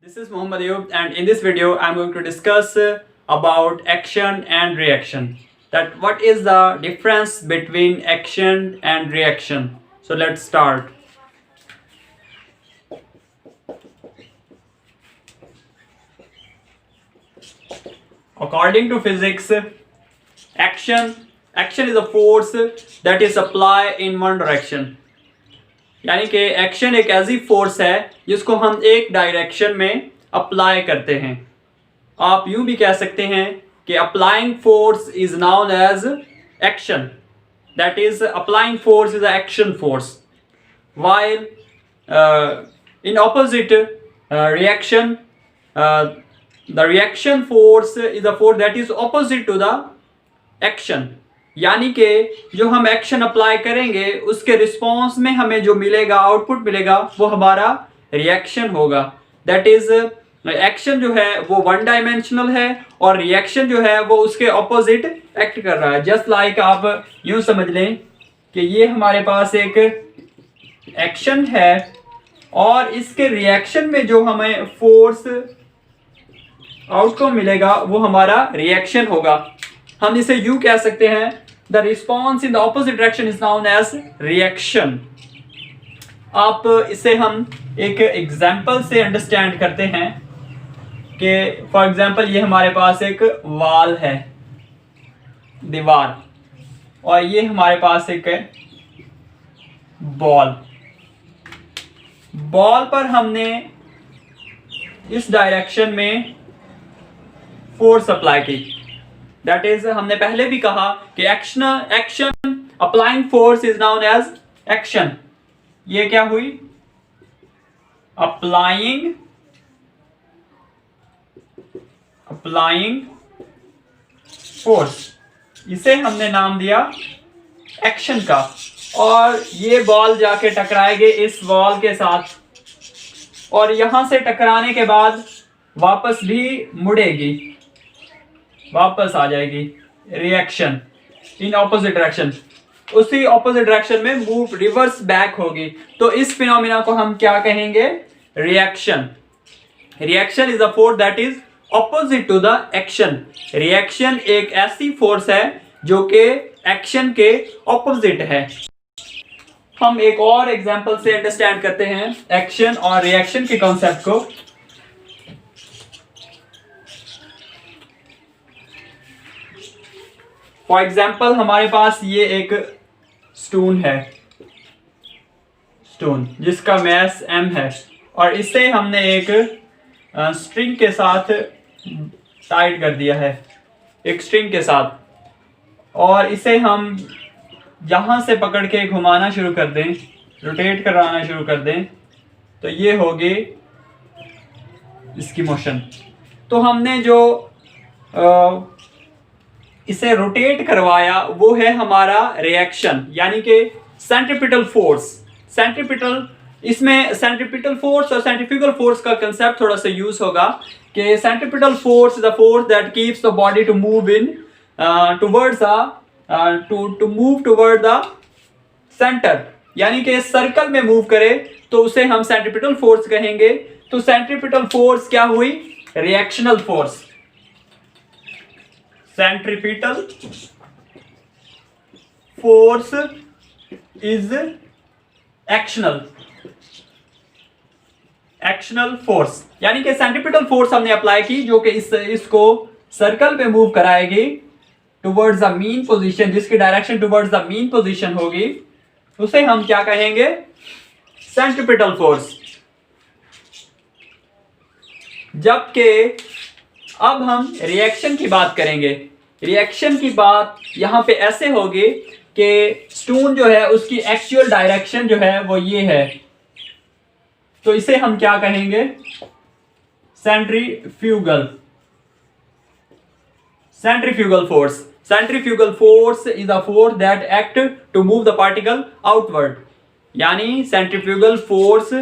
This is Muhammad Ayub, and in this video I'm going to discuss about action and reaction. That what is the difference between action and reaction. So let's start. According to physics, action is a force that is applied in one direction. यानी कि action एक ऐसी force है जिसको हम एक direction में apply करते हैं. आप यूं भी कह सकते हैं कि applying force is known as action. That is applying force is action force, while in opposite reaction the reaction force is a force that is opposite to the action. यानी कि जो हम एक्शन अप्लाई करेंगे उसके response में हमें जो मिलेगा, आउटपुट मिलेगा, वो हमारा रिएक्शन होगा. दैट इज एक्शन जो है वो वन डायमेंशनल है और रिएक्शन जो है वो उसके ऑपोजिट एक्ट कर रहा है. जस्ट लाइक आप यूं समझ लें कि ये हमारे पास एक एक्शन है और इसके रिएक्शन में जो हमें फोर्स आउटकम मिलेगा वो हमारा रिएक्शन होगा. हम इसे यूं कह सकते हैं, the response in the opposite direction is known as reaction. आप इसे हम एक एग्जाम्पल से अंडरस्टैंड करते हैं कि फॉर एग्जाम्पल ये हमारे पास एक वॉल है, दीवार, और ये हमारे पास एक बॉल. बॉल पर हमने इस डायरेक्शन में फोर्स अप्लाई की. दैट इज हमने पहले भी कहा कि action applying force is known as action. ये क्या हुई? Applying force. इसे हमने नाम दिया एक्शन का. और ये बॉल जाके टकराएगी इस वॉल के साथ और यहां से टकराने के बाद वापस भी मुड़ेगी, वापस आ जाएगी. रिएक्शन इन ऑपोजिट डायरेक्शन, उसी ऑपोजिट डायरेक्शन में मूव रिवर्स बैक होगी. तो इस फिनोमिना को हम क्या कहेंगे? Reaction. Reaction is a force that is opposite to the action. Reaction एक ऐसी फोर्स है जो कि एक्शन के ऑपोजिट है. हम एक और एग्जांपल से अंडरस्टैंड करते हैं एक्शन और रिएक्शन के कॉन्सेप्ट को. फॉर एग्जाम्पल हमारे पास ये एक स्टोन है, स्टोन जिसका मैस m है, और इसे हमने एक स्ट्रिंग के साथ टाइट कर दिया है, एक स्ट्रिंग के साथ, और इसे हम यहाँ से पकड़ के घुमाना शुरू कर दें, रोटेट कराना शुरू कर दें, तो ये होगी इसकी मोशन. तो हमने जो इसे रोटेट करवाया वो है हमारा रिएक्शन, यानी कि सेंट्रीपिटल फोर्स. सेंट्रीपिटल, इसमें सेंट्रीपिटल फोर्स और सेंट्रीफ्यूगल फोर्स का कंसेप्ट थोड़ा सा यूज होगा कि centripetal force is the force that keeps the body to move in towards to move toward the centre. यानी कि सर्कल में मूव करे तो उसे हम सेंट्रीपिटल फोर्स कहेंगे. तो सेंट्रीपिटल फोर्स क्या हुई? Reactional force. Centripetal force is actional force. यानी कि सेंट्रीपिटल फोर्स हमने अप्लाई की जो कि इसको सर्कल पे मूव कराएगी टुवर्ड्स द मीन पोजीशन, जिसकी direction towards the mean position होगी, उसे हम क्या कहेंगे? Centripetal force. जबकि अब हम रिएक्शन की बात करेंगे. रिएक्शन की बात यहाँ पे ऐसे होगी कि स्टोन जो है उसकी एक्चुअल डायरेक्शन जो है वो ये है, तो इसे हम क्या कहेंगे? Centrifugal force. Centrifugal force is a force that act to move the particle outward. यानी सेंट्रीफ्यूगल फोर्स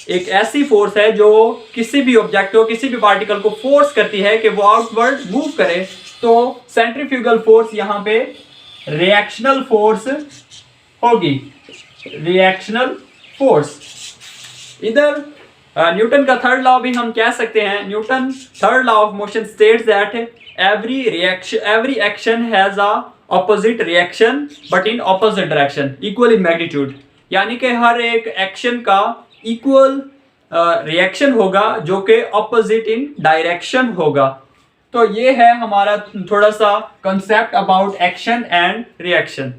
एक ऐसी फोर्स है जो किसी भी ऑब्जेक्ट को, किसी भी पार्टिकल को फोर्स करती है कि वो आउटवर्ड मूव करे. तो सेंट्रीफ्यूगल फोर्स यहाँ पे रिएक्शनल फोर्स होगी. Reactional force. इधर न्यूटन का थर्ड लॉ भी हम कह सकते हैं. Newton third law of motion states that every action has a opposite reaction but in opposite direction, equal in magnitude. यानी कि हर एक एक्शन का इक्वल रिएक्शन होगा जो कि ऑपोजिट इन डायरेक्शन होगा. तो ये है हमारा थोड़ा सा concept about action and reaction.